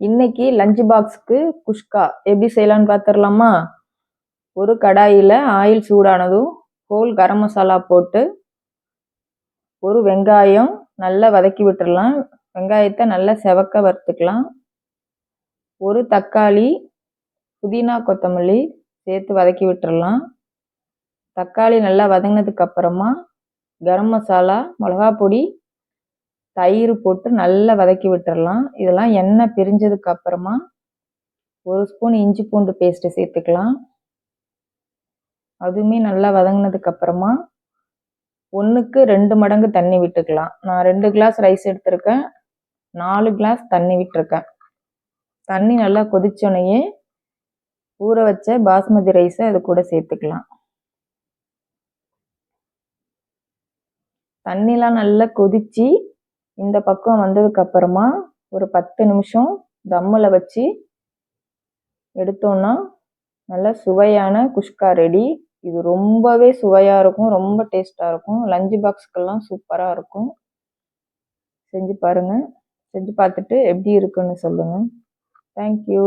இன்னைக்கு லஞ்ச் பாக்ஸுக்கு குஷ்கா எப்படி செய்யலான்னு பார்த்துடலாமா? ஒரு கடாயில் ஆயில் சூடானதும் ஹோல் கரம் மசாலா போட்டு ஒரு வெங்காயம் நல்லா வதக்கி விட்டுடலாம். வெங்காயத்தை நல்லா செவக்க வறுத்துக்கலாம். ஒரு தக்காளி, புதினா, கொத்தமல்லி சேர்த்து வதக்கி விட்டுடலாம். தக்காளி நல்லா வதங்கினதுக்கு அப்புறமா கரம் மசாலா, மிளகா பொடி, தயிர் போட்டு நல்லா வதக்கி விட்டுடலாம். இதெல்லாம் எண்ணெய் பிரிஞ்சதுக்கு அப்புறமா ஒரு ஸ்பூன் இஞ்சி பூண்டு பேஸ்ட்டு சேர்த்துக்கலாம். அதுவுமே நல்லா வதங்கினதுக்கு அப்புறமா 1க்கு 2 மடங்கு தண்ணி விட்டுக்கலாம். நான் 2 கிளாஸ் ரைஸ் எடுத்திருக்கேன், 4 கிளாஸ் தண்ணி விட்டுருக்கேன். தண்ணி நல்லா கொதிச்சோனையே ஊற வச்ச பாஸ்மதி ரைஸை அது கூட சேர்த்துக்கலாம். தண்ணிலாம் நல்லா கொதிச்சு இந்த பக்கம் வந்ததுக்கு அப்புறமா ஒரு 10 நிமிஷம் தம்மில் வச்சு எடுத்தோன்னா நல்ல சுவையான குஷ்கா ரெடி. இது ரொம்பவே சுவையாக இருக்கும், ரொம்ப டேஸ்ட்டாக இருக்கும். லஞ்ச் பாக்ஸுக்கெல்லாம் சூப்பராக இருக்கும். செஞ்சு பாருங்கள். செஞ்சு பார்த்துட்டு எப்படி இருக்குன்னு சொல்லுங்கள். தேங்க்யூ.